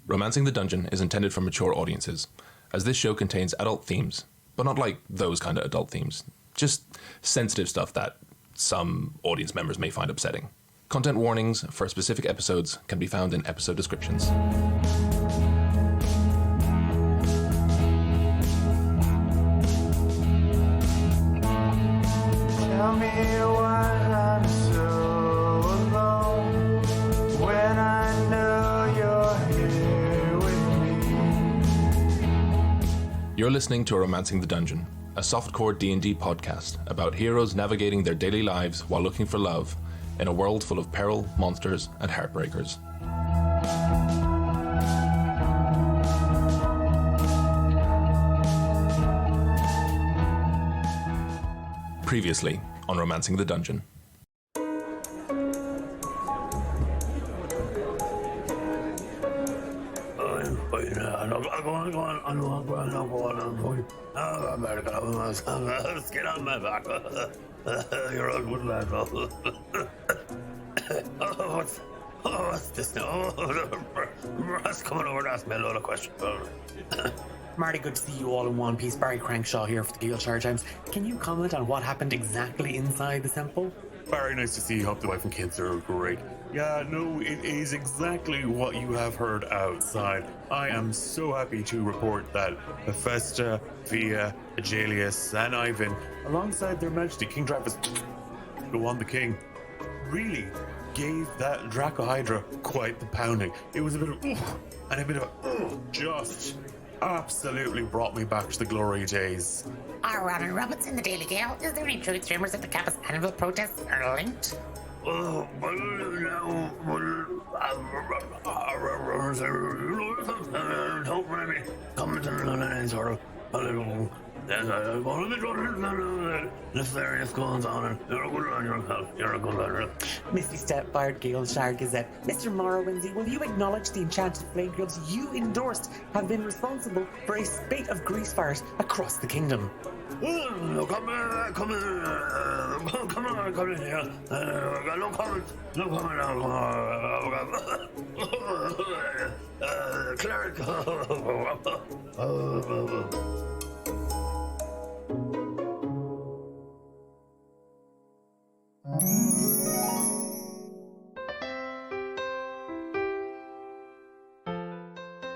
Romancing the Dungeon is intended for mature audiences, as this show contains adult themes, but not like those kind of adult themes, just sensitive stuff that some audience members may find upsetting. Content warnings for specific episodes can be found in episode descriptions. Tell me why I'm so alone when I know you're here with me. You're listening to Romancing the Dungeon, a softcore D&D podcast about heroes navigating their daily lives while looking for love in a world full of peril, monsters, and heartbreakers. Previously on Romancing the Dungeon. Get on my back. You're a good lad. What's this now? Ross coming over to ask me a lot of questions. Marty, good to see you all in one piece. Barry Crankshaw here for the Guildshire Times. Can you comment on what happened exactly inside the temple? Very nice to see you. Hope the wife and kids are great. Yeah, no, it is exactly what you have heard outside. I am so happy to report that Hephaesta, Via, Eilis, and Ivan, alongside their Majesty King Travis, the one the king, really gave that Dracohydra quite the pounding. It was a bit of and a bit of just absolutely brought me back to the glory days. Ronald Robertson, the Daily Gale. Is there any truth rumors that the campus annual protests are linked? Don't really come to any sort of a little. Nefarious goings on, and you're a good lad yourself. You're a good lad. Misty Stepfire, Guildshire Gazette. Mr. Morrowinsey, will you acknowledge the enchanted flame guilds you endorsed have been responsible for a spate of grease fires across the kingdom? Come in here. No comment. Cleric.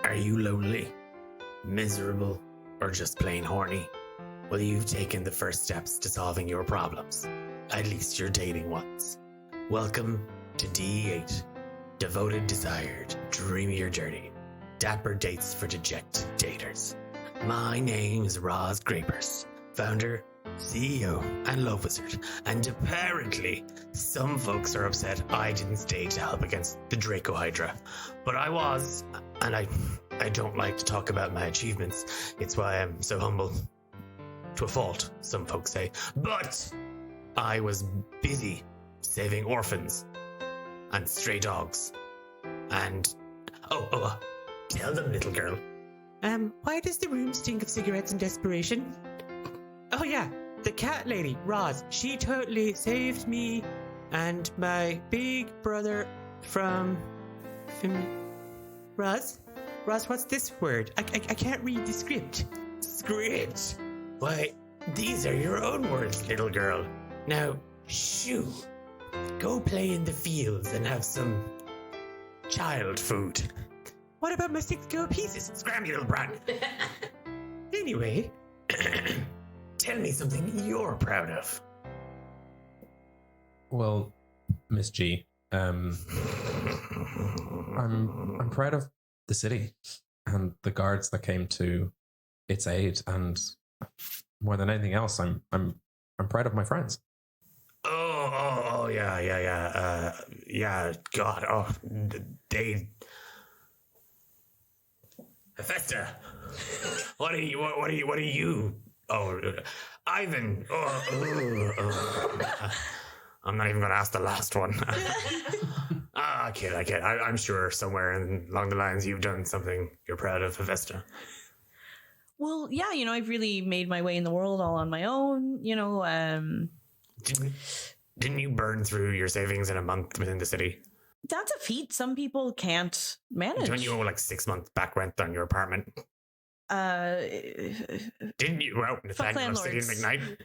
Are you lonely, miserable, or just plain horny? Well, you've taken the first steps to solving your problems. At least you're dating ones. Welcome to D8. Devoted, desired, dreamier journey. Dapper dates for deject daters. My name is Roz Grapers, founder, CEO, and love wizard. And apparently, some folks are upset I didn't stay to help against the Dracohydra. But I was, and I don't like to talk about my achievements. It's why I'm so humble. To a fault, some folks say. But I was busy saving orphans and stray dogs. And tell them, little girl. Why does the room stink of cigarettes and desperation? Oh yeah, the cat lady, Roz, she totally saved me and my big brother from Roz, what's this word? I can't read the script. Script? Why, these are your own words, little girl. Now, shoo. Go play in the fields and have some child food. What about my 6 gold pieces? Scram, you little brat. Anyway, tell me something you're proud of. Well, Miss G, I'm proud of the city and the guards that came to its aid, and more than anything else, I'm proud of my friends. Yeah. God, they. Hephaesta, what are you? Oh, Ivan. I'm not even going to ask the last one. Kid. I'm sure somewhere along the lines you've done something you're proud of, Hephaesta. Well, yeah, I've really made my way in the world all on my own, Didn't you burn through your savings in a month within the city? That's a feat some people can't manage. Don't you owe like 6 months back rent on your apartment? Didn't you? Well, Fuck Nathaniel City and landlords. McKnight.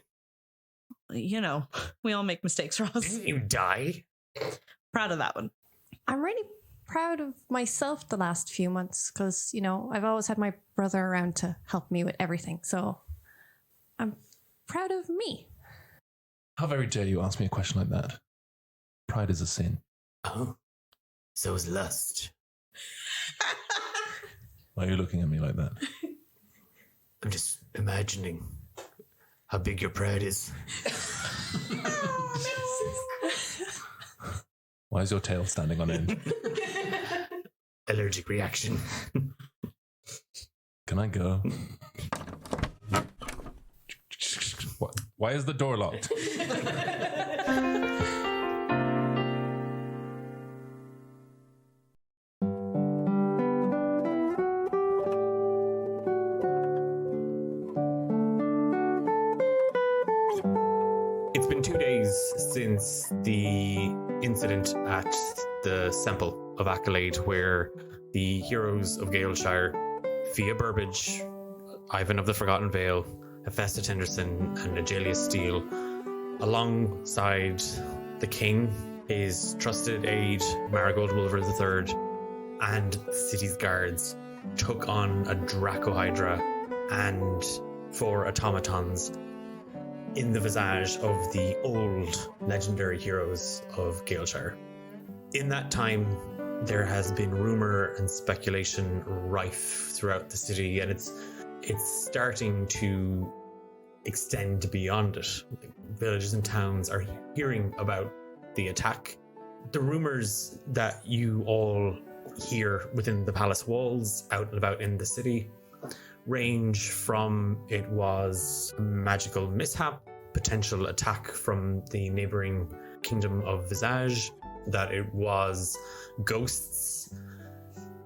You know, we all make mistakes, Ross. Didn't you die? Proud of that one. I'm really proud of myself the last few months because, you know, I've always had my brother around to help me with everything. So I'm proud of me. How very dare you ask me a question like that? Pride is a sin. Oh, so is lust. Why are you looking at me like that? I'm just imagining how big your pride is. Why is your tail standing on end? Allergic reaction. Can I go? Why is the door locked? It's been 2 days since the incident at the Semple of Accolade, where the heroes of Galeshire, Fia Burbage, Ivan of the Forgotten Vale, Hephaesta Tinderson, and Ajelia Steele, alongside the king, his trusted aide, Marigold Wolver III, and the city's guards, took on a Dracohydra and 4 automatons in the visage of the old legendary heroes of Galeshire. In that time, there has been rumor and speculation rife throughout the city, and it's starting to extend beyond it. Villages and towns are hearing about the attack. The rumors that you all hear within the palace walls, out and about in the city, range from it was a magical mishap, potential attack from the neighboring kingdom of Visage, that it was ghosts.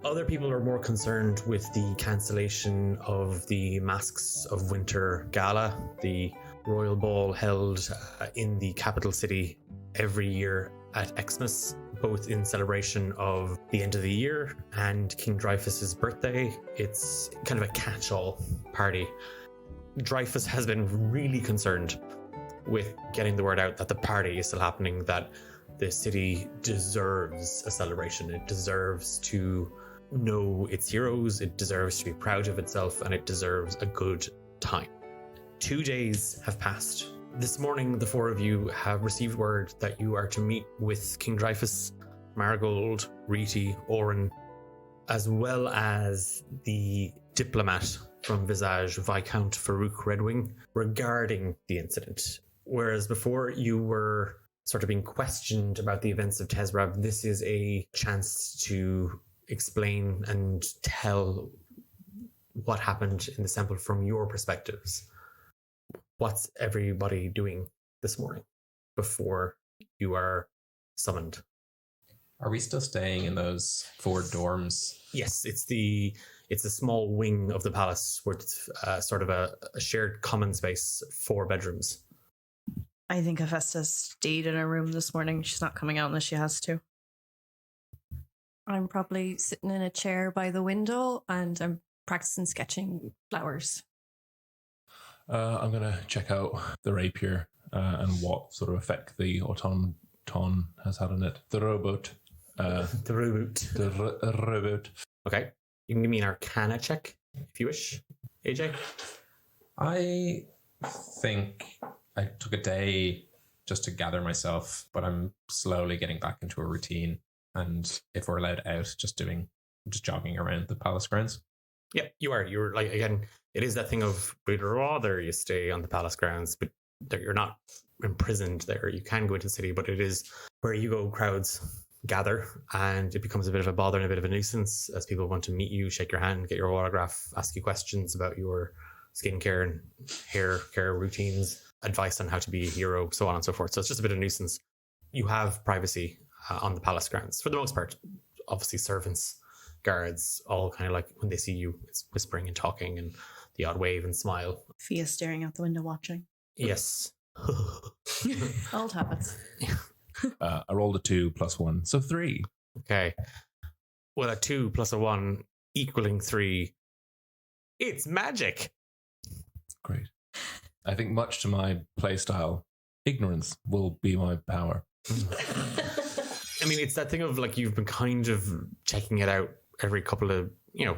Other people are more concerned with the cancellation of the Masks of Winter Gala, the royal ball held in the capital city every year at Xmas, both in celebration of the end of the year and King Dreyfus's birthday. It's kind of a catch-all party. Dreyfus has been really concerned with getting the word out that the party is still happening, that the city deserves a celebration. It deserves to know its heroes, it deserves to be proud of itself, and it deserves a good time. 2 days have passed. This morning, the 4 of you have received word that you are to meet with King Dreyfus, Marigold, Riti, Oren, as well as the diplomat from Visage, Viscount Farouk Redwing, regarding the incident. Whereas before you were sort of being questioned about the events of Tezrab, this is a chance to explain and tell what happened in the Semple from your perspectives. What's everybody doing this morning before you are summoned? Are we still staying in those 4 dorms? Yes, it's a small wing of the palace where it's sort of a shared common space, 4 bedrooms. I think Hephaesta stayed in her room this morning. She's not coming out unless she has to. I'm probably sitting in a chair by the window and I'm practicing sketching flowers. I'm going to check out the rapier and what sort of effect the automaton has had on it. The robot. The reboot. The robot. Okay. You can give me an Arcana check if you wish, AJ. I think I took a day just to gather myself, but I'm slowly getting back into a routine. And if we're allowed out, just jogging around the palace grounds. Yeah, you are. You're like, again, it is that thing of we'd rather you stay on the palace grounds, but you're not imprisoned there. You can go into the city, but it is where you go, crowds gather, and it becomes a bit of a bother and a bit of a nuisance as people want to meet you, shake your hand, get your autograph, ask you questions about your skincare and hair care routines, advice on how to be a hero, so on and so forth. So it's just a bit of a nuisance. You have privacy on the palace grounds for the most part. Obviously, servants, guards, all kind of like when they see you, it's whispering and talking and the odd wave and smile. Fia staring out the window watching. Yes. Old habits. I rolled a 2 plus 1, so 3. Okay. Well, a 2 plus a 1 equaling 3. It's magic. Great. I think much to my playstyle, ignorance will be my power. I mean, it's that thing of like you've been kind of checking it out every couple of, you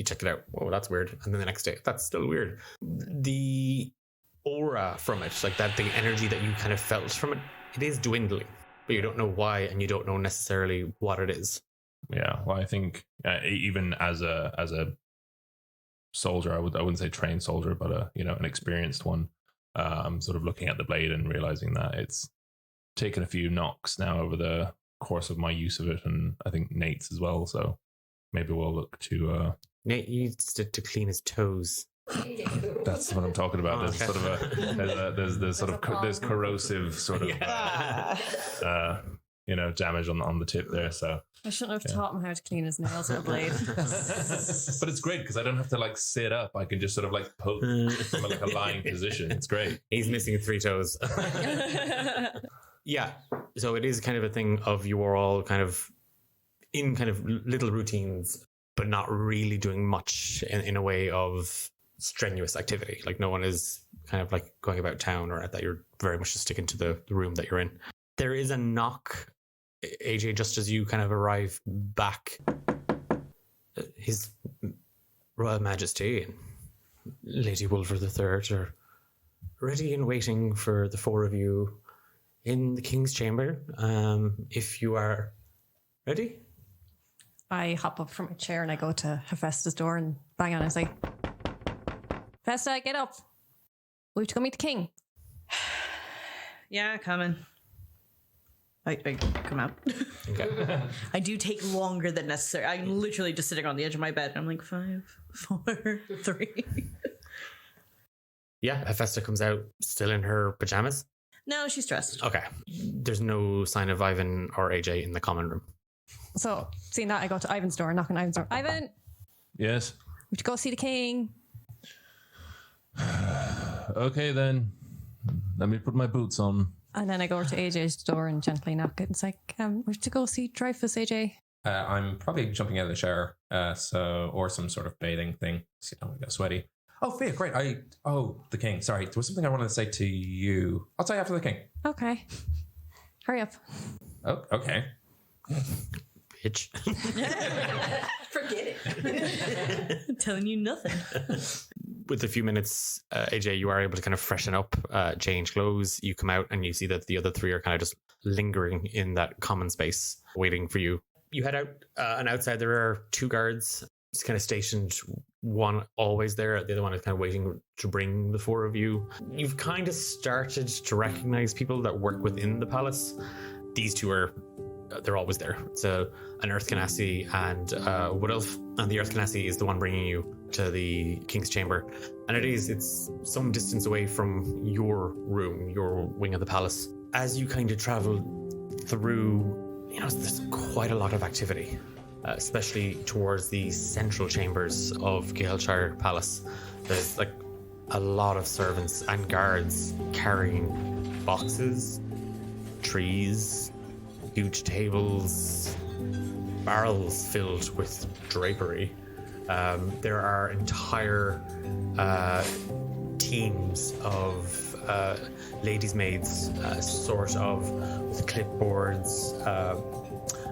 check it out. Oh, that's weird. And then the next day, that's still weird. The aura from it, like that, the energy that you kind of felt from it, it is dwindling, but you don't know why, and you don't know necessarily what it is. Yeah, well, I think even as a soldier, I wouldn't say trained soldier, but an experienced one. Sort of looking at the blade and realizing that it's taken a few knocks now over the course of my use of it, and I think Nate's as well. So maybe we'll look to. Nate needs to clean his toes. That's what I'm talking about. There's sort of there's corrosive sort of damage on the tip there. So I shouldn't have taught him how to clean his nails with a blade. But it's great because I don't have to like sit up. I can just sort of like poke from like a lying position. It's great. He's missing 3 toes. Yeah. So it is kind of a thing of you are all kind of in kind of little routines, but not really doing much in a way of strenuous activity. Like no one is kind of like going about town or that. You're very much just sticking to the room that you're in. There is a knock, AJ, just as you kind of arrive back. His Royal Majesty and Lady Wolver III are ready and waiting for the 4 of you in the King's Chamber. If you are ready. I hop up from my chair and I go to Hephaesta's door and bang on and say, Hephaesta, get up. We have to go meet the king. Yeah, coming. I come out. Okay. I do take longer than necessary. I'm literally just sitting on the edge of my bed. And I'm like 5, 4, 3. Yeah, Hephaesta comes out still in her pajamas. No, she's dressed. Okay. There's no sign of Ivan or AJ in the common room. So, seeing that, I go to Ivan's door, knock on Ivan's door. Ivan, Yes. we have to go see the king. Okay then. Let me put my boots on. And then I go over to AJ's door and gently knock it. It's like, we have to go see Dreyfus, AJ. I'm probably jumping out of the shower, or some sort of bathing thing, so you don't get sweaty. Oh, Fia, great. The king. Sorry, there was something I wanted to say to you. I'll tell you after the king. Okay. Hurry up. Oh, okay. Bitch. Forget it. I'm telling you nothing. With a few minutes, AJ, you are able to kind of freshen up, change clothes. You come out and you see that the other 3 are kind of just lingering in that common space, waiting for you. You head out, and outside there are 2 guards, just kind of stationed. One always there, the other one is kind of waiting to bring the 4 of you. You've kind of started to recognize people that work within the palace. These 2 they're always there. It's an Earth Ganassi and a Wood Elf, and the Earth Ganassi is the one bringing you to the King's Chamber, and it's some distance away from your room, your wing of the palace. As you kind of travel through, there's quite a lot of activity, especially towards the central chambers of Gaelshire Palace. There's like a lot of servants and guards carrying boxes, trees, huge tables, barrels filled with drapery. There are entire teams of ladies' maids, sort of with clipboards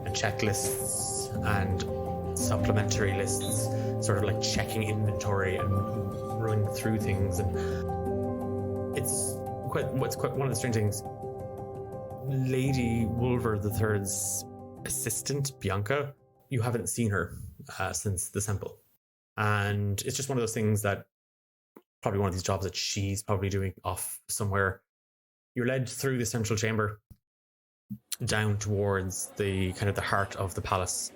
and checklists and supplementary lists, sort of like checking inventory and running through things. And it's quite one of the strange things. Lady Wolver III's assistant, Bianca, you haven't seen her since the Semple. And it's just one of those things that probably one of these jobs that she's probably doing off somewhere. You're led through the central chamber down towards the kind of the heart of the palace.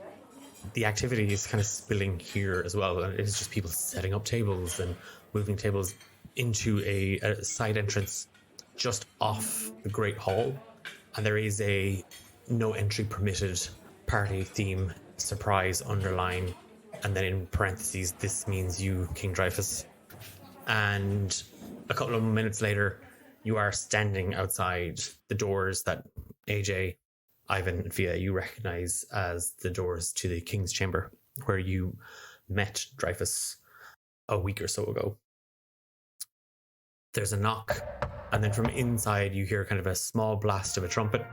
The activity is kind of spilling here as well. And it's just people setting up tables and moving tables into a side entrance just off the Great Hall. And there is a no entry permitted party theme surprise underline. And then in parentheses, this means you, King Dreyfus. And a couple of minutes later, you are standing outside the doors that AJ Ivan and Fia, you recognize as the doors to the King's Chamber, where you met Dreyfus a week or so ago. There's a knock, and then from inside you hear kind of a small blast of a trumpet,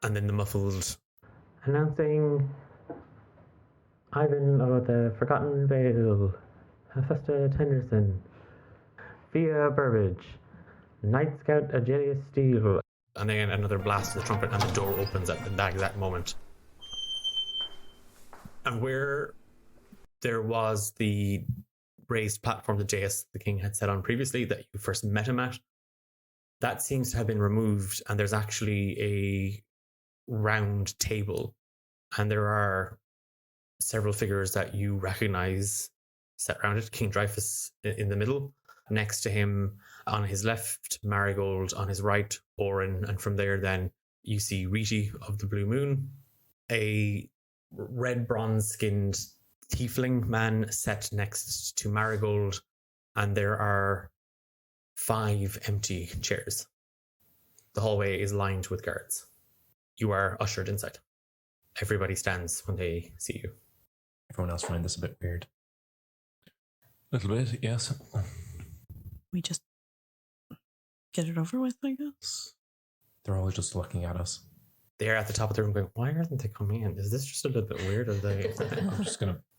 and then the muffled announcing Ivan of the Forgotten Vale, Hephaesta Tinderson, Fia Burbage, Night Scout Agilius Steele. And then another blast of the trumpet, and the door opens at that exact moment. And where there was the raised platform, the dais the king had set on previously that you first met him at, that seems to have been removed, and there's actually a round table, and there are several figures that you recognize set around it. King Dreyfus in the middle, next to him on his left, Marigold, on his right, Oren, and from there then you see Riti of the Blue Moon, a red bronze-skinned tiefling man set next to Marigold, and there are 5 empty chairs. The hallway is lined with guards. You are ushered inside. Everybody stands when they see you. Everyone else find this a bit weird. A little bit, yes. We just get it over with, I guess. They're all just looking at us. They're at the top of the room going, why aren't they coming in? Is this just a little bit weird? Are they...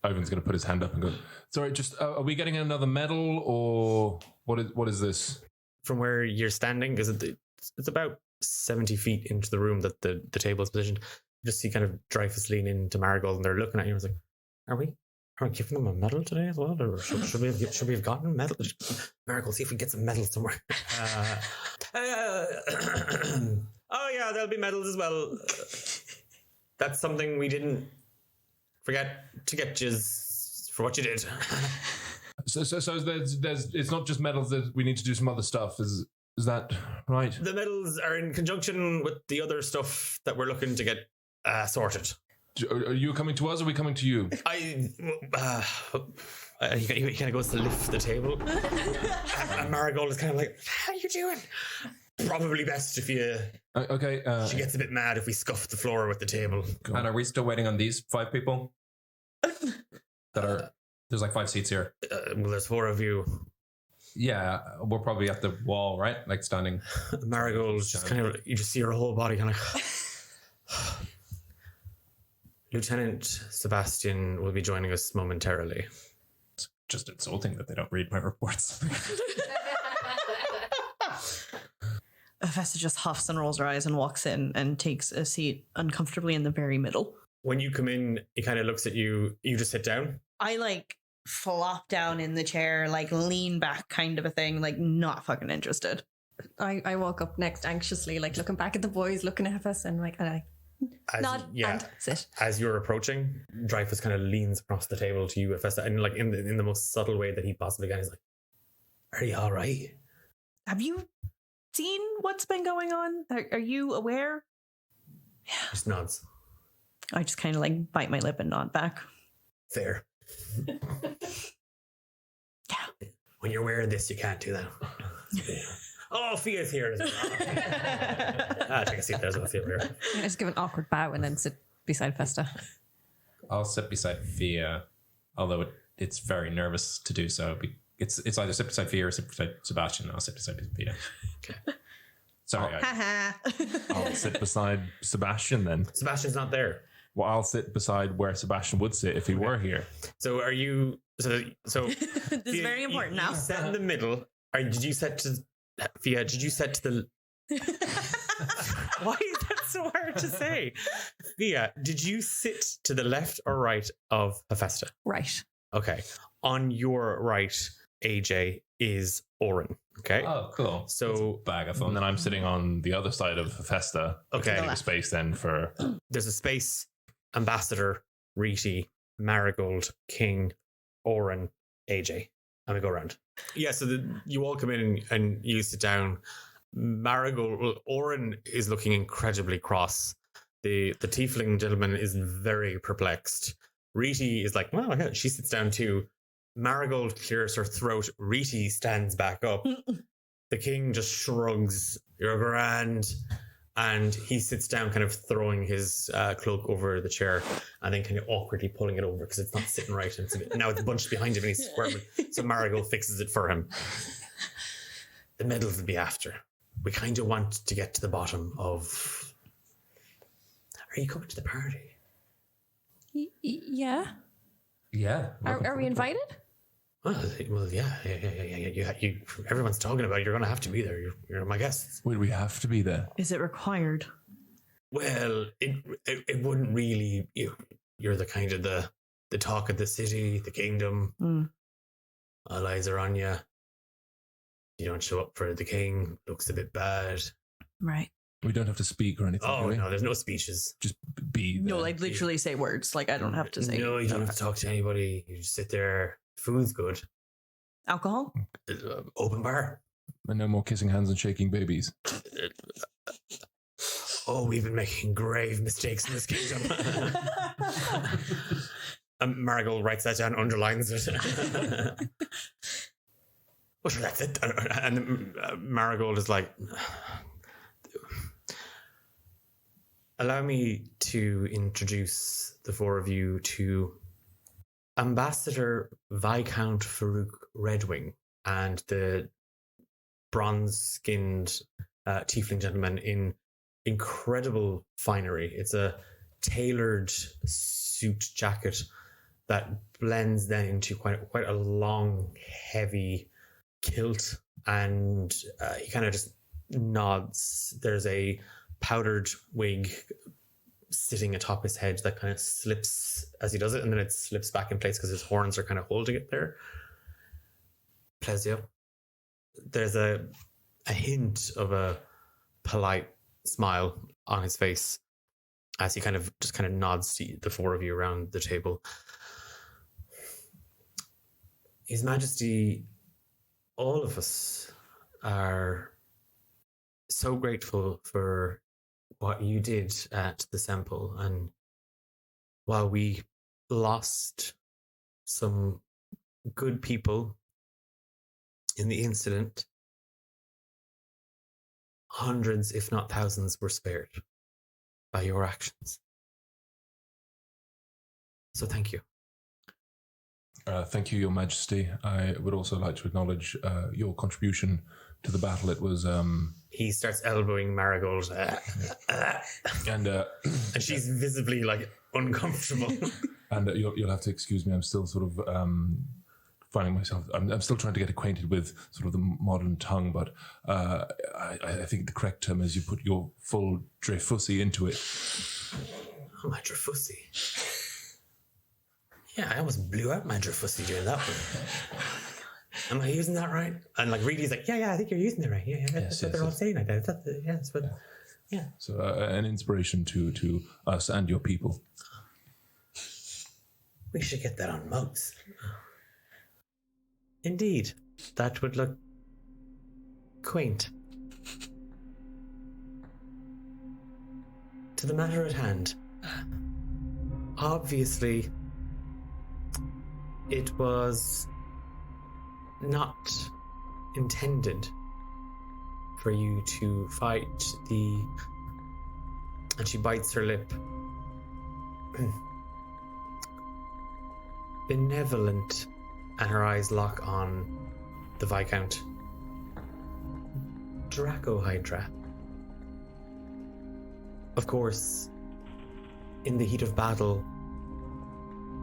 Ivan's gonna put his hand up and go, sorry, just are we getting another medal, or what is this? From where you're standing, because it's about 70 feet into the room that the table is positioned. You just see kind of Dreyfus lean into Marigold, and they're looking at you and it's like, are we giving them a medal today as well? Or should we have gotten a medal? Marigold, see if we get some medals somewhere. Oh yeah, there'll be medals as well. That's something we didn't forget to get jizz for what you did. So there's it's not just medals, that we need to do some other stuff. Is that right? The medals are in conjunction with the other stuff that we're looking to get sorted. Are you coming to us, or are we coming to you? He kind of goes to lift the table. And Marigold is kind of like, how are you doing? Probably best if you... Okay. She gets a bit mad if we scuff the floor with the table. And are we still waiting on these 5 people? There's like 5 seats here. Well, there's 4 of you. Yeah, we're probably at the wall, right? Like standing. Marigold's just kind of... You just see her whole body kind of... Lieutenant Sebastian will be joining us momentarily. It's just insulting that they don't read my reports. Hephaesta just huffs and rolls her eyes and walks in and takes a seat uncomfortably in the very middle. When you come in, he kind of looks at you. You just sit down. I flop down in the chair, lean back kind of a thing, not fucking interested. I walk up next anxiously, looking back at the boys, looking at us, and I nod and sit. As you're approaching, Dreyfus kind of leans across the table to you, Hephaesta, and in the most subtle way that he possibly can. He's like, "Are you all right? Have you seen what's been going on? Are you aware?" Yeah. Just nods. I just kind of bite my lip and nod back. Fair. Yeah. When you're wearing this, you can't do that. Oh, Fia's here. Take a seat there as well, Fia. I just give an awkward bow and then sit beside Festa. I'll sit beside Fia, although it's very nervous to do so. It's either sit beside Fia or sit beside Sebastian. I'll sit beside Fia. Okay. Sorry. I'll sit beside Sebastian then. Sebastian's not there. Well, I'll sit beside where Sebastian would sit if he were here. So are you... So this is very important now. You sat in the middle. Did you set to... Fia, did you set to the... Why is that so hard to say? Fia, did you sit to the left or right of Hephaesta? Right. Okay. On your right, AJ, is Oren. Okay. Oh, cool. So bag of fun. And then I'm sitting on the other side of Hephaesta. Okay. The space then for... There's a space, Ambassador, Riti, Marigold, King, Oren, AJ. And we go around. Yeah, so you all come in and you sit down. Oren is looking incredibly cross. The tiefling gentleman is very perplexed. Riti is like, well, okay. She sits down too. Marigold clears her throat. Riti stands back up. The king just shrugs. You're grand. And he sits down, kind of throwing his cloak over the chair and then kind of awkwardly pulling it over because it's not sitting right. And now it's bunched behind him and he's squirming. So Marigold fixes it for him. The medals will be after. We kind of want to get to the bottom of... Are you coming to the party? Yeah. Yeah. Are we invited? Well, yeah. Everyone's talking about it. You're going to have to be there. You're my guests. Would we have to be there? Is it required? Well, it wouldn't really. You're the kind of the talk of the city, the kingdom. All eyes are on you. You don't show up for the king. Looks a bit bad. Right. We don't have to speak or anything. Oh no, there's no speeches. Just be there. No, like literally say words. Like I don't have to say. No, you don't have to talk to anybody. You just sit there. Food's good. Alcohol? Open bar. And no more kissing hands and shaking babies. Oh, we've been making grave mistakes in this kingdom. Marigold writes that down, underlines it. Well, sure, that's it. And Marigold is like, allow me to introduce the four of you to Ambassador Viscount Farouk Redwing and the bronze-skinned tiefling gentleman in incredible finery. It's a tailored suit jacket that blends then into quite a long, heavy kilt, and he kind of just nods. There's a powdered wig sitting atop his head that kind of slips as he does it, and then it slips back in place because his horns are kind of holding it there. Plesio. There's a hint of a polite smile on his face as he kind of nods to the four of you around the table. His Majesty, all of us are so grateful for what you did at the Semple, and while we lost some good people in the incident, hundreds, if not thousands, were spared by your actions. So thank you. Thank you, Your Majesty. I would also like to acknowledge your contribution to the battle. It was... He starts elbowing Marigold. and she's visibly, like, uncomfortable. And you'll have to excuse me. I'm still sort of finding myself... I'm still trying to get acquainted with sort of the modern tongue, but I think the correct term is you put your full Dreyfussy into it. Oh, my Dreyfussy. Yeah, I almost blew out my Dreyfussy doing that one. Am I using that right? And like Reedy's like, yeah, I think you're using it right. Yeah, that's what they're all saying. Yeah. So an inspiration to us and your people. We should get that on mugs. Indeed, that would look quaint. To the matter at hand. Obviously, it was not intended for you to fight the... And she bites her lip. Benevolent, and her eyes lock on the Viscount. Dracohydra. Of course, in the heat of battle,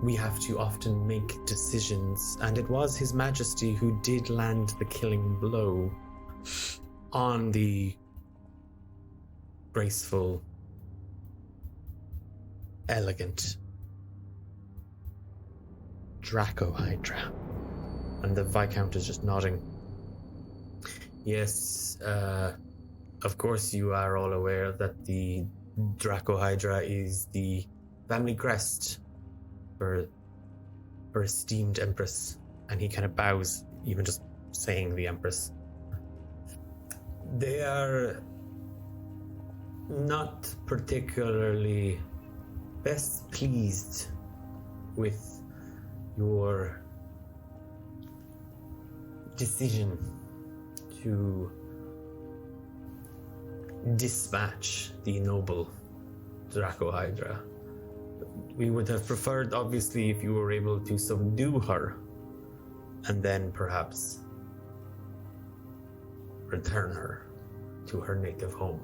we have to often make decisions, and it was His Majesty who did land the killing blow on the graceful, elegant Dracohydra. And the Viscount is just nodding. Yes, of course you are all aware that the Dracohydra is the family crest for esteemed Empress. And he kind of bows, even just saying the Empress. They are not particularly best pleased with your decision to dispatch the noble Dracohydra. We would have preferred, obviously, if you were able to subdue her and then perhaps return her to her native home.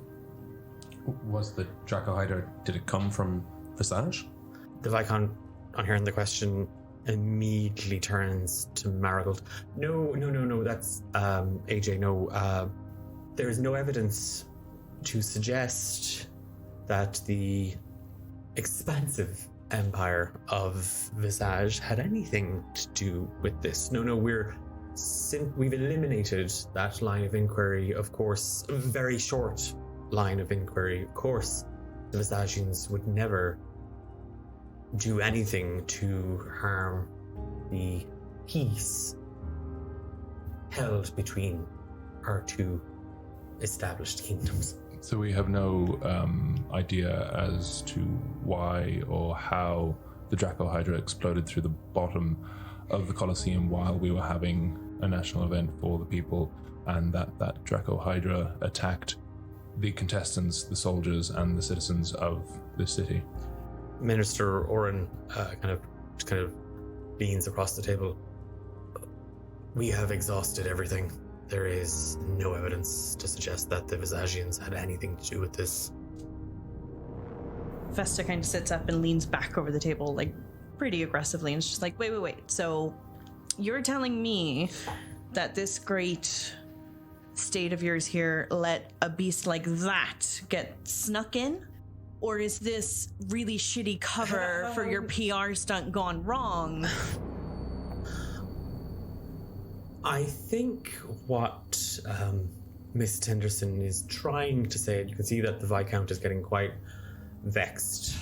Was the Dracohydra, did it come from Visage? The Viscount, on hearing the question, immediately turns to Marigold. No, that's AJ, no. There is no evidence to suggest that the expansive empire of Visage had anything to do with this. No, we've eliminated that line of inquiry, of course, a very short line of inquiry. Of course, the Visagians would never do anything to harm the peace held between our two established kingdoms. So we have no idea as to why or how the Dracohydra exploded through the bottom of the Colosseum while we were having a national event for the people, and that Dracohydra attacked the contestants, the soldiers, and the citizens of the city. Minister Oren kind of leans across the table. We have exhausted everything. There is no evidence to suggest that the Visagians had anything to do with this. Vesta kind of sits up and leans back over the table, like, pretty aggressively, and it's just like, wait. So, you're telling me that this great state of yours here let a beast like that get snuck in? Or is this really shitty cover for your PR stunt gone wrong? I think what Miss Tinderson is trying to say, you can see that the Viscount is getting quite vexed.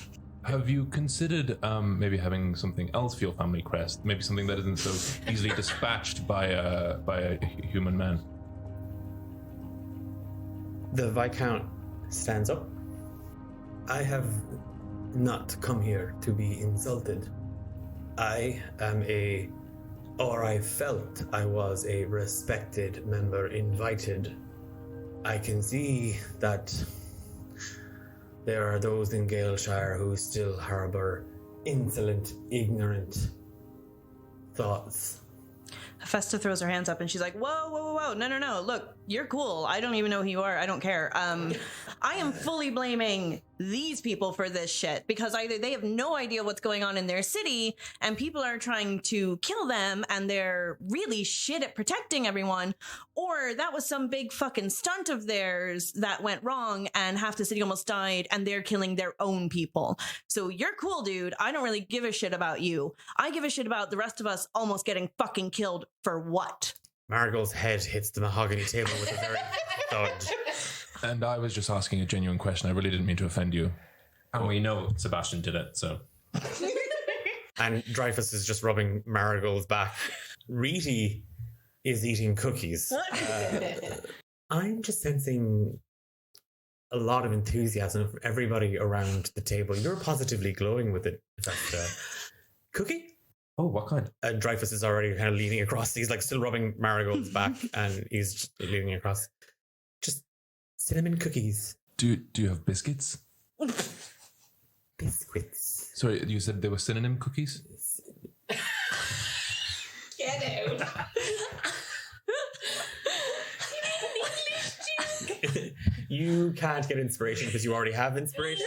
Have you considered maybe having something else for your family crest? Maybe something that isn't so easily dispatched by a human man? The Viscount stands up. I have not come here to be insulted. I felt I was a respected member invited. I can see that there are those in Galeshire who still harbor insolent, ignorant thoughts. Hephaesta throws her hands up and she's like, whoa, no, look, you're cool. I don't even know who you are. I don't care. I am fully blaming these people for this shit because either they have no idea what's going on in their city and people are trying to kill them and they're really shit at protecting everyone, or that was some big fucking stunt of theirs that went wrong and half the city almost died and they're killing their own people. So you're cool, dude. I don't really give a shit about you. I give a shit about the rest of us almost getting fucking killed for what? Marigold's head hits the mahogany table with a very thud. And I was just asking a genuine question. I really didn't mean to offend you. And we know Sebastian did it, so. And Dreyfus is just rubbing Marigold's back. Reedy is eating cookies. I'm just sensing a lot of enthusiasm from everybody around the table. You're positively glowing with it. Cookie? Oh, what kind? Dreyfus is already kind of leaning across. He's like still rubbing Marigold's back and he's just leaning across. Just cinnamon cookies. Do you have biscuits? Biscuits. Sorry, you said they were synonym cookies? Get out. You can't get inspiration because you already have inspiration.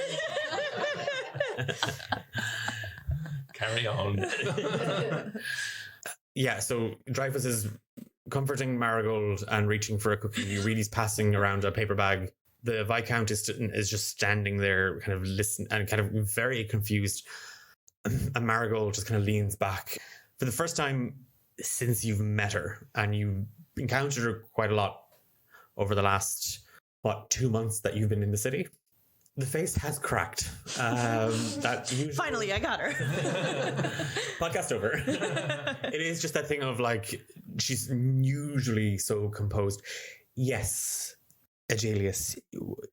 Carry on. Yeah, so Dreyfus is comforting Marigold and reaching for a cookie. Reedy's passing around a paper bag. The Viscount is just standing there, kind of listen and kind of very confused. And Marigold just kind of leans back. For the first time since you've met her, and you encountered her quite a lot over the last, 2 months that you've been in the city, the face has cracked. That usually... Finally, I got her. Podcast over. It is just that thing of like, she's usually so composed. Yes, Agelius,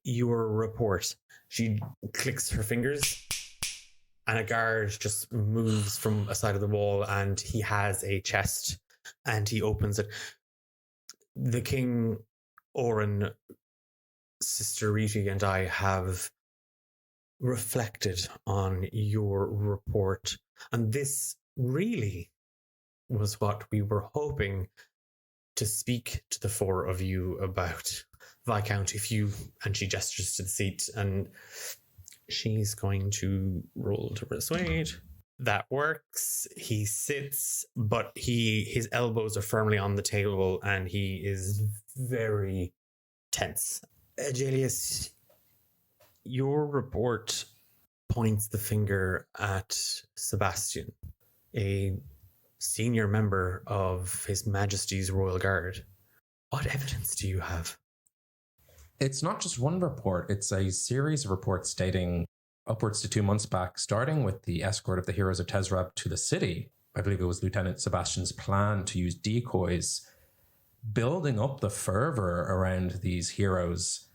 your report. She clicks her fingers and a guard just moves from a side of the wall and he has a chest and he opens it. The King Oren Sister Riti and I have reflected on your report, and this really was what we were hoping to speak to the four of you about. Viscount, if you... And she gestures to the seat, and she's going to roll to persuade. That works. He sits, but his elbows are firmly on the table, and he is very tense. Aegelius, your report points the finger at Sebastian, a senior member of His Majesty's Royal Guard. What evidence do you have? It's not just one report, it's a series of reports dating upwards to 2 months back, starting with the escort of the heroes of Tezrab to the city. I believe it was Lieutenant Sebastian's plan to use decoys, building up the fervor around these heroes.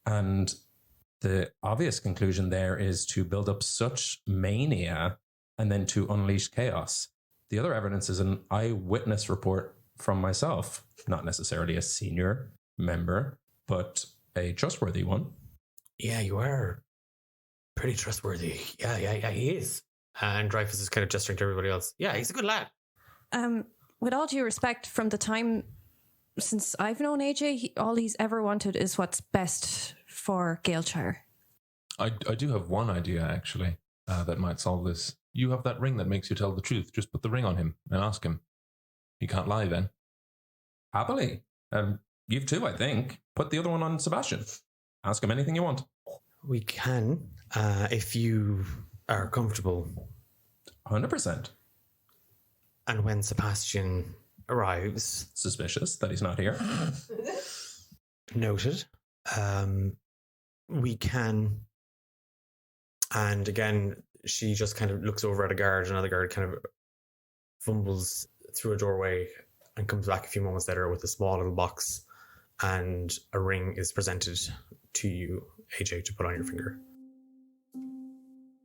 And the obvious conclusion there is to build up such mania and then to unleash chaos. The other evidence is an eyewitness report from myself, not necessarily a senior member, but a trustworthy one. Yeah, you are pretty trustworthy. Yeah, he is. And Dreyfus is kind of gesturing to everybody else. Yeah, he's a good lad. With all due respect, from the time since I've known AJ, all he's ever wanted is what's best for Gaelshire. I do have one idea, actually, that might solve this. You have that ring that makes you tell the truth. Just put the ring on him and ask him. He can't lie then. Happily. You've two, I think. Put the other one on Sebastian. Ask him anything you want. We can, if you are comfortable. 100%. And when Sebastian arrives... Suspicious that he's not here. Noted. We can... And again, she just kind of looks over at a guard. Another guard kind of fumbles through a doorway and comes back a few moments later with a small little box, and a ring is presented to you, AJ, to put on your finger.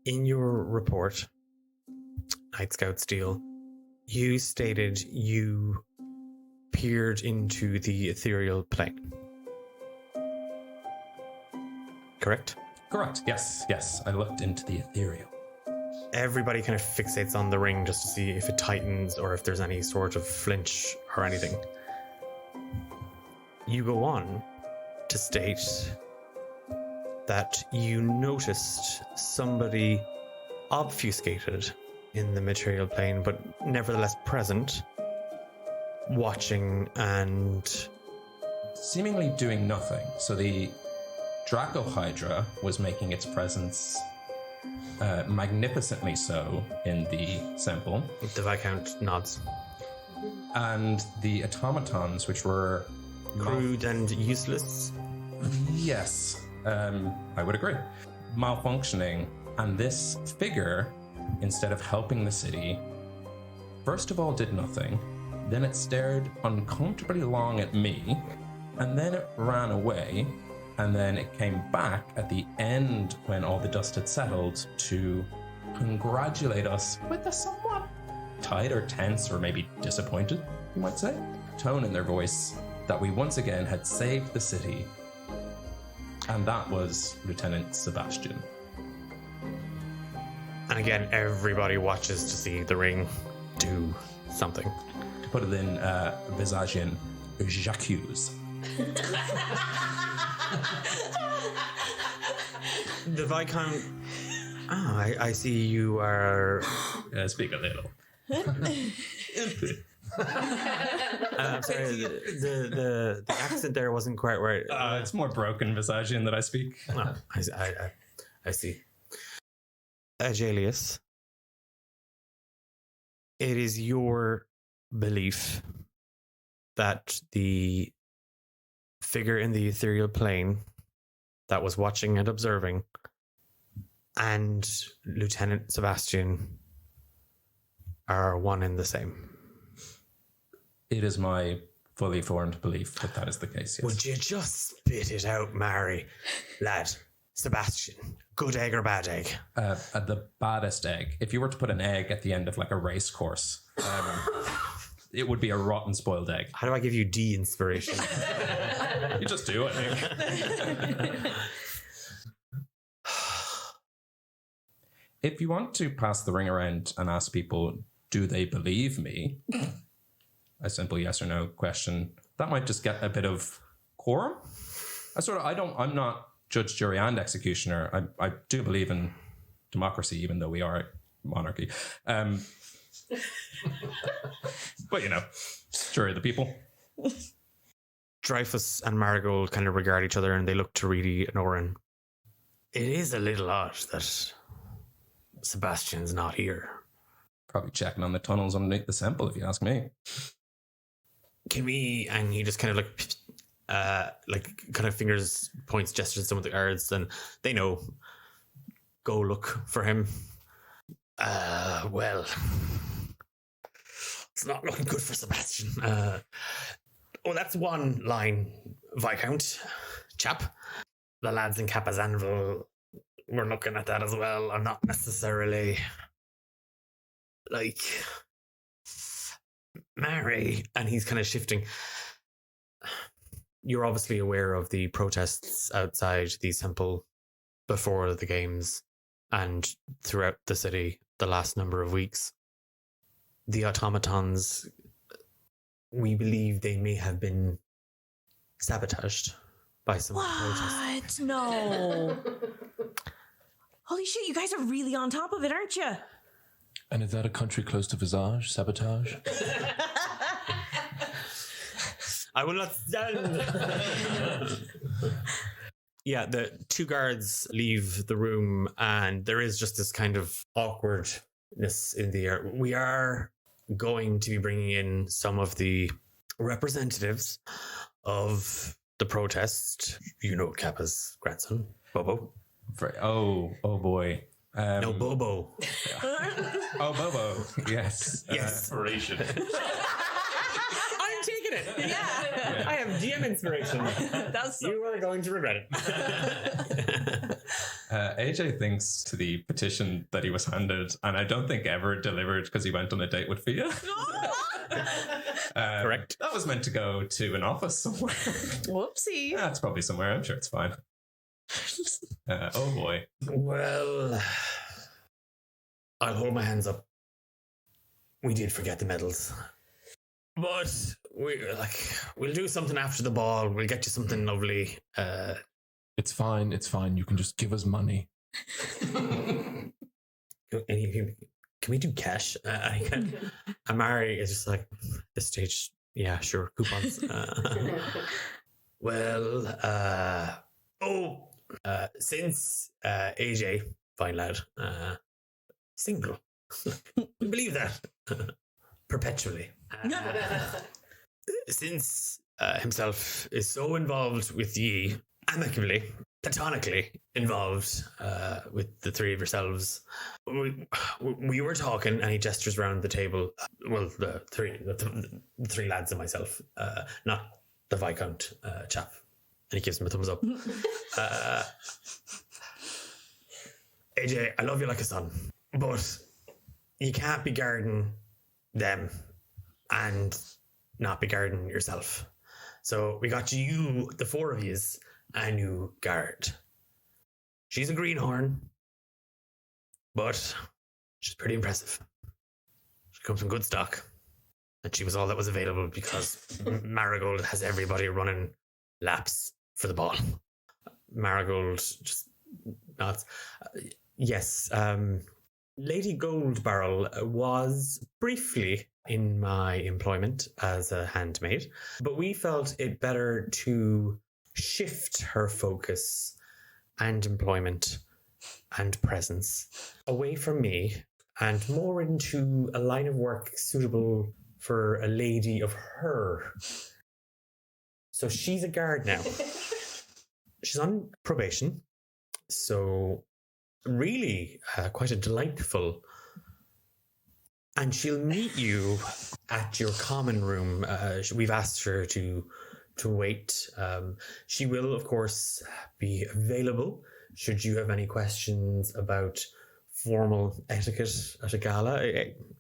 In your report, Night Scout Steele, you stated you peered into the ethereal plane. Correct? Correct. Yes. I looked into the ethereal. Everybody kind of fixates on the ring just to see if it tightens or if there's any sort of flinch or anything. You go on to state that you noticed somebody obfuscated in the material plane, but nevertheless present, watching and seemingly doing nothing. So the Draco Hydra was making its presence magnificently so in the sample. The Viscount nods. And the automatons, which were crude and useless. Yes, I would agree. Malfunctioning, and this figure, instead of helping the city, first of all did nothing, then it stared uncomfortably long at me, and then it ran away, and then it came back at the end when all the dust had settled to congratulate us with a somewhat tight or tense or maybe disappointed, you might say, tone in their voice that we once again had saved the city. And that was Lieutenant Sebastian. And again, everybody watches to see the ring do something. To put it in Visagian, j'accuse. The Viscount... Oh, I see you are... Speak a little. I'm sorry, the accent there wasn't quite right. It's more broken Visagian that I speak. Oh, I see. Aegelius, it is your belief that the figure in the ethereal plane that was watching and observing and Lieutenant Sebastian are one and the same. It is my fully formed belief that that is the case, yes. Would you just spit it out, Mary? Lad, Sebastian, good egg or bad egg? The baddest egg. If you were to put an egg at the end of like a race course, it would be a rotten spoiled egg. How do I give you D inspiration? You just do it. If you want to pass the ring around and ask people, do they believe me? A simple yes or no question. That might just get a bit of quorum. I'm not judge, jury, and executioner. I do believe in democracy, even though we are a monarchy. But, jury of the people. Dreyfus and Marigold kind of regard each other and they look to Reedy and Oren. It is a little odd that Sebastian's not here. Probably checking on the tunnels underneath the Semple, if you ask me. Can we, and he just kind of kind of fingers, points, gestures to some of the guards, and they know, go look for him. Well, it's not looking good for Sebastian. That's one line, Viscount, chap. The lads in Kappa's Anvil were looking at that as well. I'm not necessarily Mary, and he's kind of shifting. You're obviously aware of the protests outside the Semple before the games and throughout the city the last number of weeks. The automatons, we believe they may have been sabotaged by some protests. What? No. Holy shit, you guys are really on top of it, aren't you? And is that a country close to Visage? Sabotage? I will not stand. Yeah, the two guards leave the room and there is just this kind of awkwardness in the air. We are going to be bringing in some of the representatives of the protest. Kappa's grandson, Bobo. Oh boy. No, Bobo. Oh, Bobo. Yes. Yes. Inspiration. I'm taking it. Yeah. I have GM inspiration. You are going to regret it. AJ thinks to the petition that he was handed, and I don't think ever delivered because he went on a date with Fia. Correct. That was meant to go to an office somewhere. Whoopsie. Yeah, it's probably somewhere. I'm sure it's fine. Oh boy. Well, I'll hold my hands up. We did forget the medals. But we'll do something after the ball. We'll get you something lovely. It's fine. You can just give us money. Can we do cash? Amari is just like, this stage, yeah, sure, coupons. Since AJ, fine lad, single, we believe that perpetually. Since himself is so involved with ye, amicably, platonically involved with the three of yourselves, we were talking, and he gestures around the table. Well, the three lads and myself, not the Viscount chap. And he gives him a thumbs up. AJ, I love you like a son, but you can't be guarding them and not be guarding yourself. So we got you, the four of yous, a new guard. She's a greenhorn, but she's pretty impressive. She comes from good stock. And she was all that was available because Marigold has everybody running laps for the ball. Marigold just nods. Yes, Lady Goldbarrel was briefly in my employment as a handmaid, but we felt it better to shift her focus and employment and presence away from me and more into a line of work suitable for a lady of her. So she's a guard now. She's on probation. So really quite a delightful. And she'll meet you at your common room. We've asked her to wait. She will, of course, be available should you have any questions about formal etiquette at a gala.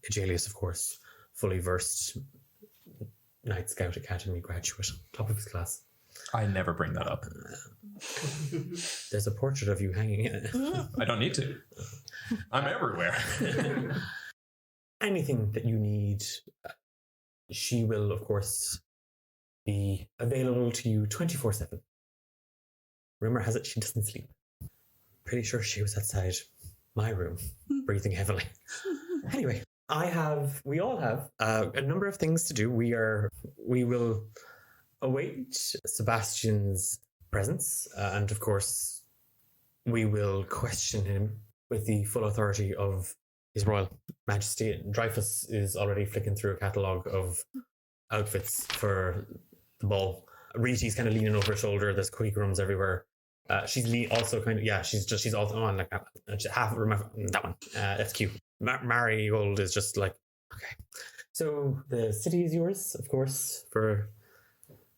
Aegelius, of course, fully versed Night Scout Academy graduate, top of his class. I never bring that up. There's a portrait of you hanging. I don't need to. I'm everywhere. Anything that you need, she will, of course, be available to you 24/7. Rumor has it she doesn't sleep. Pretty sure she was outside my room, breathing heavily. Anyway, we all have a number of things to do. We will await Sebastian's presence, and of course, we will question him with the full authority of His Royal Majesty. Dreyfus is already flicking through a catalogue of outfits for the ball. Riti's kind of leaning over her shoulder. There's Quaker rooms everywhere. She's also kind of, she's also on like half remember that one. That's cute. Marigold is just like, okay. So the city is yours, of course, for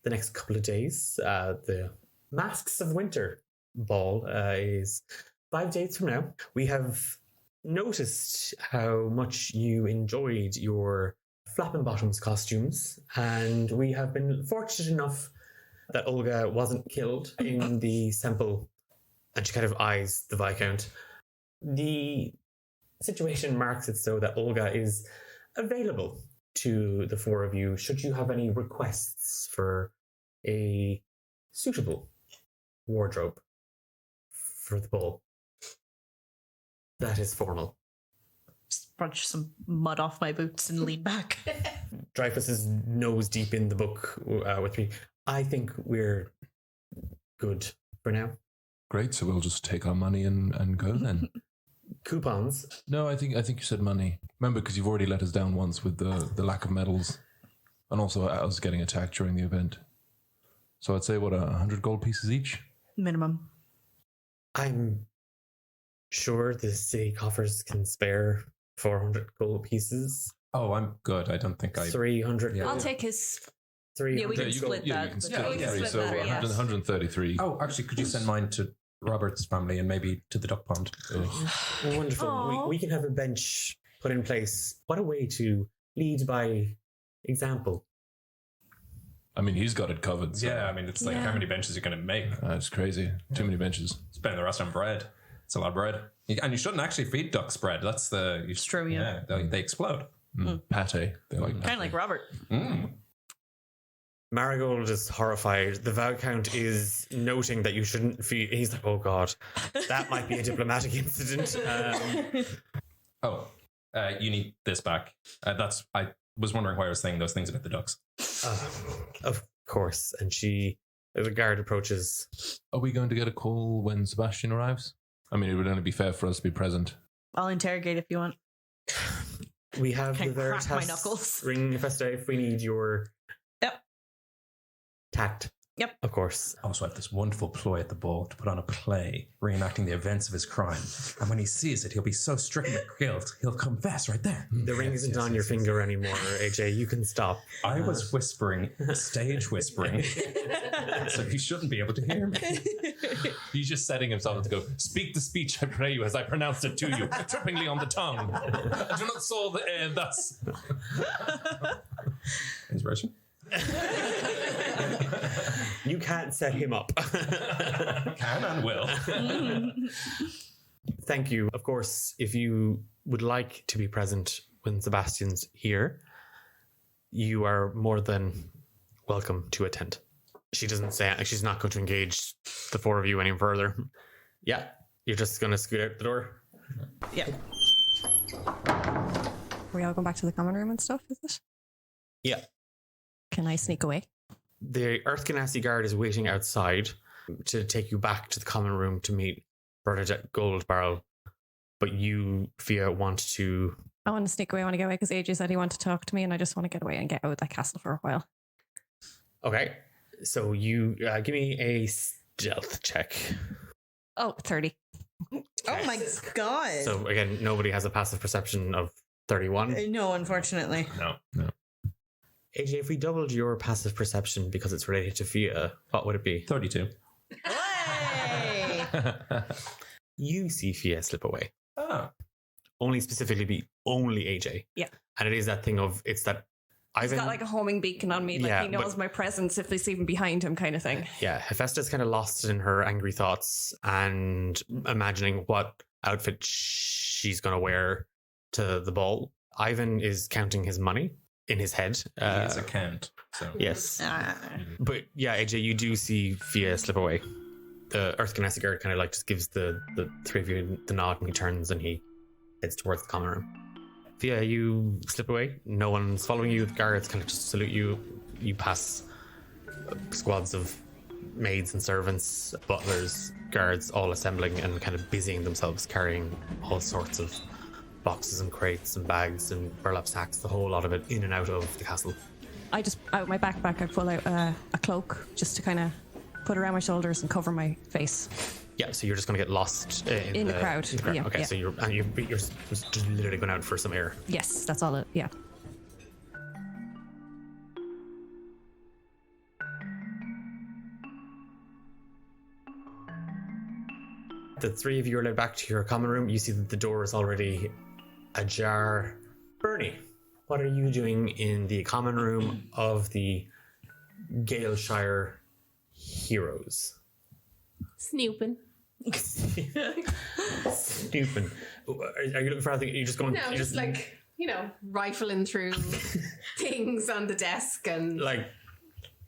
the next couple of days. The Masks of Winter ball is 5 days from now. We have noticed how much you enjoyed your flapping bottoms costumes, and we have been fortunate enough that Olga wasn't killed in the sample, and she kind of eyes the Viscount. The situation marks it so that Olga is available to the four of you should you have any requests for a suitable wardrobe for the ball. That is formal. Just brunch some mud off my boots and lean back. Dreyfus is nose deep in the book with me. I think we're good for now. Great, so we'll just take our money and go then. Coupons? No, I think you said money. Remember, because you've already let us down once with the lack of medals. And also I was getting attacked during the event. So I'd say, 100 gold pieces each? Minimum. I'm sure the city coffers can spare 400 gold pieces. Oh, I'm good. I don't think 300 Yeah. gold. I'll take his. 300 Yeah, we can you split that. you can Yeah, we split can three, split so that, yeah. 133. Oh, actually, could you send mine to Robert's family and maybe to the duck pond? Wonderful. Aw. We can have a bench put in place. What a way to lead by example. I mean, he's got it covered. So. Yeah, I mean, it's like, Yeah. how many benches are you going to make? It's crazy. Too many benches. Spending the rest on bread. It's a lot of bread. And you shouldn't actually feed ducks bread. That's the... It's true, yeah. They explode. Pate. They like Kind of like Robert. Marigold is horrified. The Viscount is noting that you shouldn't feed. He's like, oh God, that might be a diplomatic incident. You need this back. I was wondering why I was saying those things about the ducks. Of course. And the guard approaches. Are we going to get a call when Sebastian arrives? I mean, it would only be fair for us to be present. I'll interrogate if you want. We have Can the crack my Veritas knuckles. ring Hephaesta if we need your Yep. tact. Yep. Of course. Also had this wonderful ploy at the ball to put on a play reenacting the events of his crime. And when he sees it, he'll be so stricken with guilt, he'll confess right there. The ring isn't on your finger anymore, AJ. You can stop. I was whispering, stage whispering, so he shouldn't be able to hear me. He's just setting himself up to go, speak the speech, I pray you, as I pronounce it to you, trippingly on the tongue. I do not saw the air thus. Inspiration? You can't set him up. Can and will. Thank you. Of course, if you would like to be present when Sebastian's here, you are more than welcome to attend. She doesn't say, she's not going to engage the four of you any further. Yeah, you're just going to scoot out the door. Yeah. Are we all going back to the common room and stuff, is it? Yeah. Can I sneak away? The Earth Ganassi guard is waiting outside to take you back to the common room to meet Bernadette Goldbarrel. But you, Fia, want to... I want to sneak away. I want to get away because AJ said he wanted to talk to me and I just want to get away and get out of that castle for a while. Okay. So you give me a stealth check. Oh, 30. Oh my God. So again, nobody has a passive perception of 31. No, unfortunately. No. AJ, if we doubled your passive perception because it's related to Fia, what would it be? 32. Hey! You see Fia slip away. Oh. Only specifically be only AJ. Yeah. And it is that thing of, it's that He's got like a homing beacon on me, like Yeah, he knows my presence if they see him behind him, kind of thing. Yeah, Hephaesta's kind of lost in her angry thoughts and imagining what outfit she's going to wear to the ball. Ivan is counting his money in his head. He has a count. So Yes. But yeah, AJ, you do see Fia slip away. The Earth Ganassi guard kind of like just gives the three of you the nod, and he turns and he heads towards the common room. Fia, you slip away. No one's following you. The guards kind of just salute you. You pass squads of maids and servants, butlers, guards, all assembling and kind of busying themselves, carrying all sorts of boxes and crates and bags and burlap sacks, the whole lot of it, in and out of the castle. I just, out my backpack, I pull out a cloak just to kind of put around my shoulders and cover my face. Yeah, so you're just going to get lost in the crowd. Yeah, okay, yeah. so you're just literally going out for some air. Yes, that's all it, yeah. The three of you are led back to your common room. You see that the door is already ajar. Bernie, what are you doing in the common room of the Galeshire Heroes? Snooping. Snooping. Are you looking for anything? You're just going... No, just like, rifling through things on the desk and like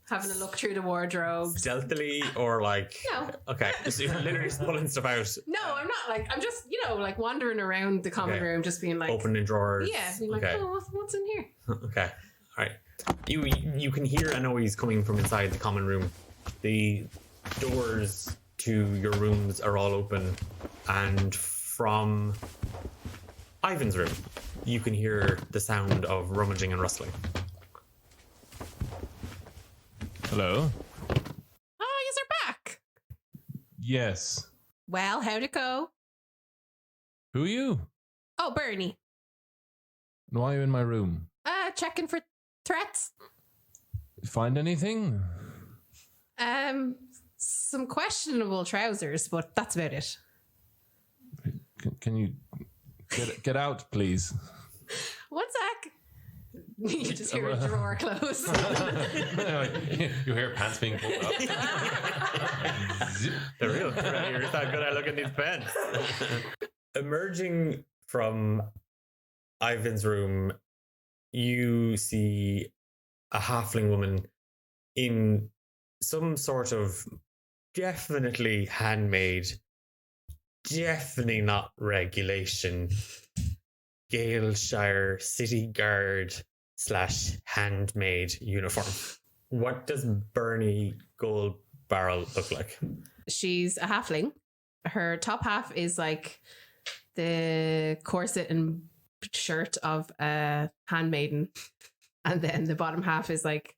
having a look through the wardrobe. stealthily or like... No. Okay, so you're literally just pulling stuff out. No, I'm not like, I'm just, like wandering around the common Okay. room, just being like... Opening drawers. Yeah, being like, Okay. oh, what's in here? Okay. All right. You can hear a noise coming from inside the common room. The doors to your rooms are all open, and from Ivan's room, you can hear the sound of rummaging and rustling. Hello? Oh, yes, are back. Yes. Well, how'd it go? Who are you? Oh, Bernie. And why are you in my room? Checking for threats. Find anything? Some questionable trousers, but that's about it. Can you get out, please? One sec. You just hear a drawer close. You hear pants being pulled up. The real you're not good at looking at these pens. Emerging from Ivan's room, you see a halfling woman in some sort of definitely handmade, definitely not regulation, Galeshire City Guard / handmade uniform. What does Bernie Gold Barrel look like? She's a halfling. Her top half is like the corset and shirt of a handmaiden, and then the bottom half is like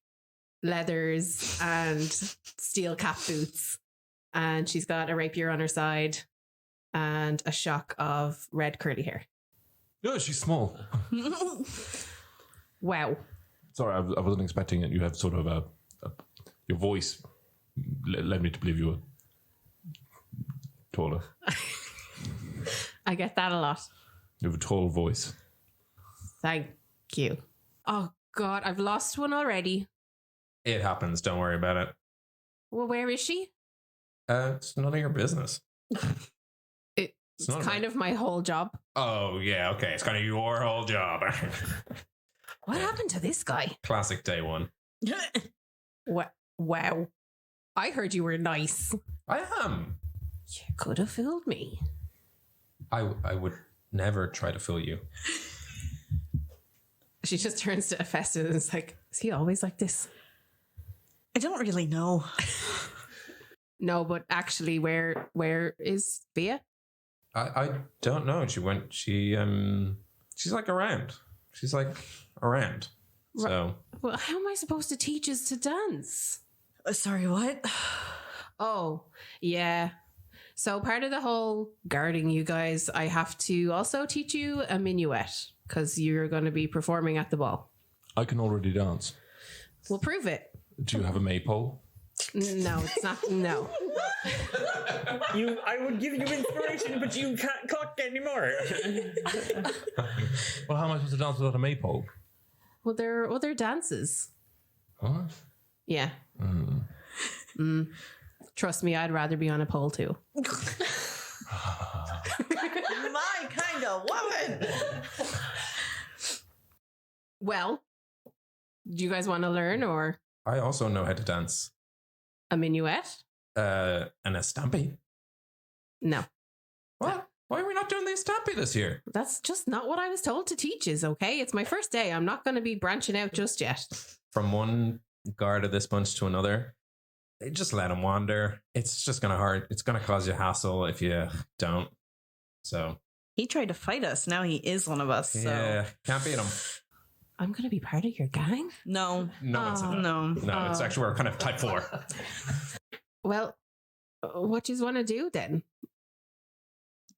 leathers and steel cap boots, and she's got a rapier on her side and a shock of red curly hair. No, she's small. Wow. Sorry, I wasn't expecting it. You have sort of your voice led me to believe you were taller. I get that a lot. You have a tall voice. Thank you. Oh God, I've lost one already. it happens. Don't worry about it. Well, where is she? It's none of your business. It's kind of my whole job. Oh, yeah, okay. It's kind of your whole job. What happened to this guy? Classic day one. What? Wow. I heard you were nice. I am. You could have fooled me. I would never try to fool you. She just turns to Hephaesta and is like, is he always like this? I don't really know. No, but actually, where is Bea? I don't know. She's like around. She's like around. So Well, how am I supposed to teach us to dance? Sorry, what? Oh, yeah. So part of the whole guarding you guys, I have to also teach you a minuet because you're going to be performing at the ball. I can already dance. We'll prove it. Do you have a maypole? No, it's not. No. I would give you inspiration, but you can't cook anymore. Well, how am I supposed to dance without a maypole? Well, there are other dances. What? Yeah. Trust me, I'd rather be on a pole too. My kind of woman. Well, do you guys want to learn or I also know how to dance. a minuet? And a stampy. No, What? Why are we not doing the stampy this year? that's just not what I was told to teach. Is okay. It's my first day. I'm not going to be branching out just yet. From one guard of this bunch to another, just let them wander. It's just gonna hurt. It's gonna cause you hassle if you don't. So He tried to fight us. Now he is one of us. So. yeah, can't beat him. I'm going to be part of your gang. No. No, it's not. No. No, it's actually we're kind of type 4. Well, what do you want to do then?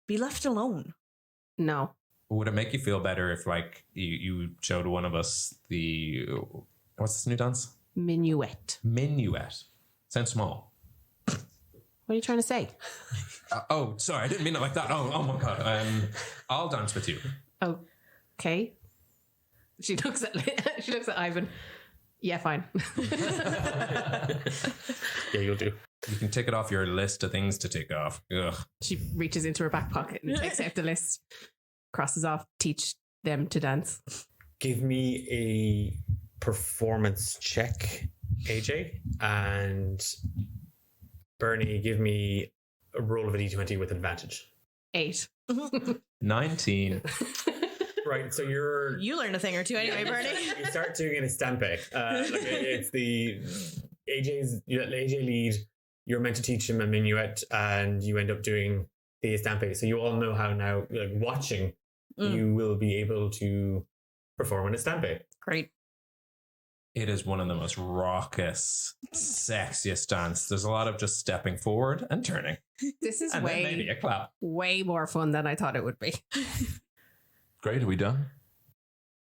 Be left alone. No. Would it make you feel better if, like, you showed one of us the what's this new dance? Minuet. Minuet. Sounds small. What are you trying to say? Oh, sorry, I didn't mean it like that. Oh my god. I'll dance with you. Okay. She looks at Ivan. Yeah, fine. Yeah, you'll do. You can tick it off your list of things to tick off. Ugh. She reaches into her back pocket and takes out the list. Crosses off, teach them to dance. Give me a performance check, AJ, and Bernie, give me a roll of a d20 with advantage. 8. 19. Right, so you're... You learned a thing or two anyway, Bernie. You start doing an estampe. It's the... AJ lead, you're meant to teach him a minuet, and you end up doing the estampe. So you all know how now, like, watching, you will be able to perform an estampe. Great. It is one of the most raucous, sexiest dance. There's a lot of just stepping forward and turning. This is And then maybe a clap. way more fun than I thought it would be. Great, are we done?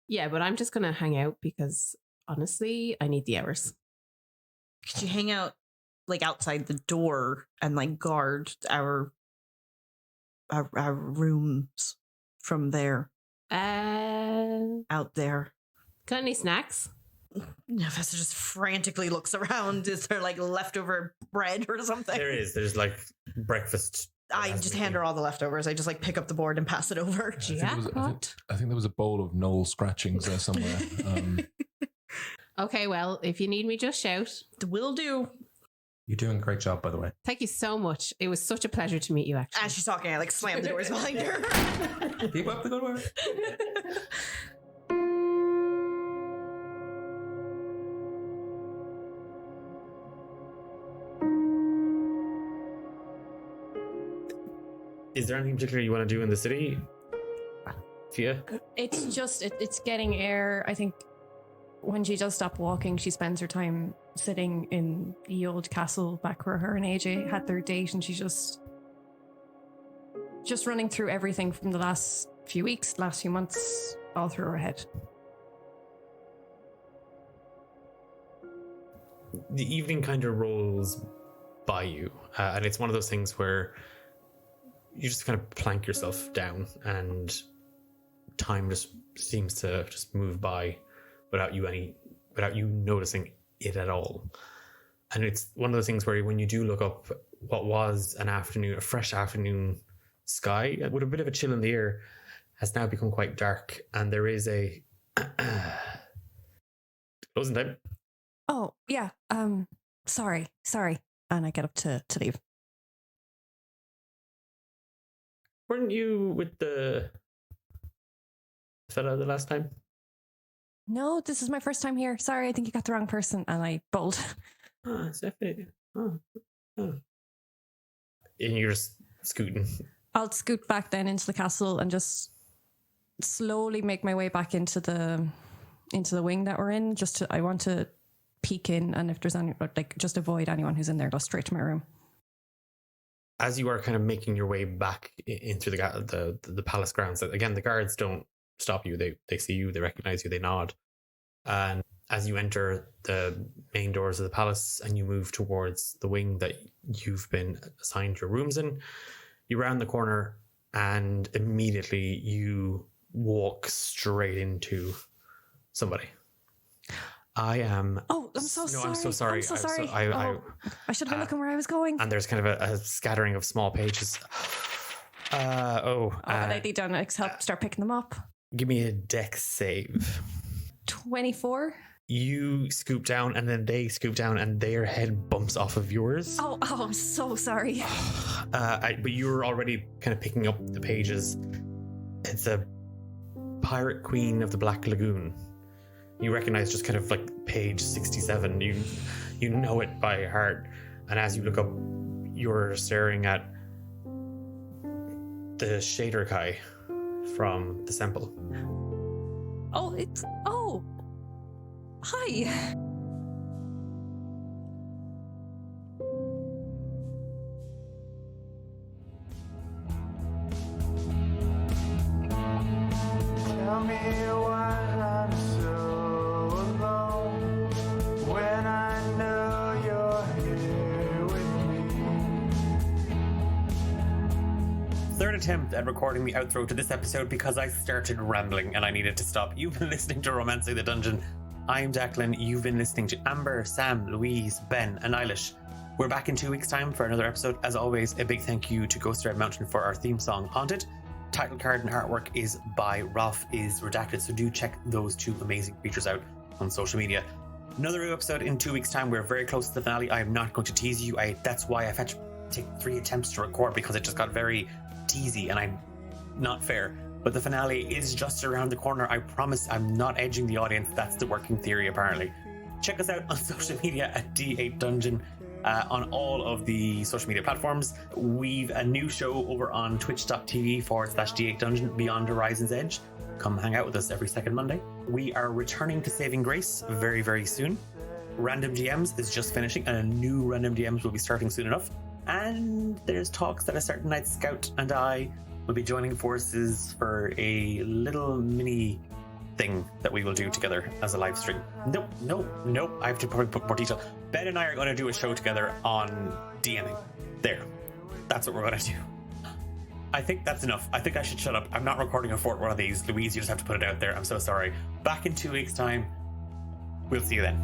Yeah, but I'm just going to hang out because honestly, I need the hours. Could you hang out like outside the door and like guard our rooms from there? Out there. Got any snacks? Hephaesta just frantically looks around. Is there like leftover bread or something? There is. There's like breakfast. I just hand her all the leftovers. I just like pick up the board and pass it over. I think there was a bowl of Noel scratchings there somewhere. Okay, well, if you need me, just shout. Will do. You're doing a great job, by the way. Thank you so much. It was such a pleasure to meet you, actually. As she's talking, I like slam the doors behind her. Keep up the good work. Is there anything particular you want to do in the city, Fia? It's just, it's getting air. I think when she does stop walking, she spends her time sitting in the old castle back where her and AJ had their date, and she's just running through everything from the last few weeks, last few months, all through her head. The evening kind of rolls by you, and it's one of those things where you just kind of plank yourself down, and time just seems to just move by without you noticing it at all. And it's one of those things where when you do look up, what was a fresh afternoon sky with a bit of a chill in the air has now become quite dark, and there is a closing time. Oh, yeah. Sorry. And I get up to leave. Weren't you with the fella the last time? No, this is my first time here. Sorry, I think you got the wrong person. And I bolt. Oh, it's definitely. Oh. And you're just scooting. I'll scoot back then into the castle and just slowly make my way back into the wing that we're in. I want to peek in, and if there's any, like, just avoid anyone who's in there. Go straight to my room. As you are kind of making your way back into the palace grounds, again, the guards don't stop you. They see you, they recognize you, they nod. And as you enter the main doors of the palace and you move towards the wing that you've been assigned your rooms in, you round the corner and immediately you walk straight into somebody. I am. Oh, I'm so sorry. I'm so sorry. I'm so sorry. I should have been looking where I was going. And there's kind of a scattering of small pages. I need to help start picking them up. Give me a dex save. 24. You scoop down, and then they scoop down, and their head bumps off of yours. Oh, I'm so sorry. But you were already kind of picking up the pages. It's a Pirate Queen of the Black Lagoon. You recognize just kind of like page 67. You know it by heart. And as you look up, you're staring at the Shader Kai from the Semple. Hi. Tell me why I'm so alone when I know you're here with me. Third attempt at recording the outro to this episode because I started rambling and I needed to stop. You've been listening to Romancing the Dungeon. I'm Declan. You've been listening to Amber, Sam, Louise, Ben, and Eilis. We're back in 2 weeks' time for another episode. As always, a big thank you to Ghost Red Mountain for our theme song, Haunted. Title card and artwork is by Ralph is Redacted, so do check those two amazing creatures out on social media. Another new episode in 2 weeks' time. We're very close to the finale. I am not going to tease you. That's why I've had to take 3 attempts to record, because it just got very teasy and I'm not fair. But the finale is just around the corner. I promise I'm not edging the audience. That's the working theory, apparently. Check us out on social media at D8 Dungeon on all of the social media platforms. We've a new show over on twitch.tv/D8 Dungeon, Beyond Horizon's Edge. Come hang out with us every second Monday. We are returning to Saving Grace very, very soon. Random DMs is just finishing, and a new Random DMs will be starting soon enough. And there's talks that a certain night Scout and I will be joining forces for a little mini thing that we will do together as a live stream. Nope. I have to probably put more detail. Ben and I are going to do a show together on DMing. There. That's what we're going to do. I think that's enough. I think I should shut up. I'm not recording a fourth one of these. Louise, you just have to put it out there. I'm so sorry. Back in 2 weeks' time. We'll see you then.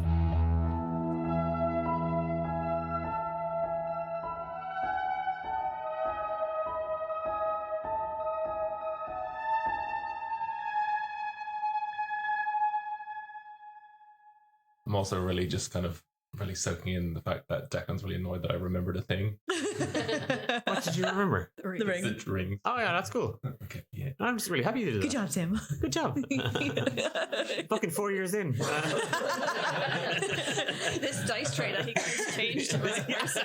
I'm also really just kind of really soaking in the fact that Declan's really annoyed that I remembered a thing. What did you remember? The ring. The ring. Oh yeah, that's cool. Okay, yeah. I'm just really happy you did Good that. job, Sam. Good job. Fucking 4 years in. This dice tray that he changed to this person.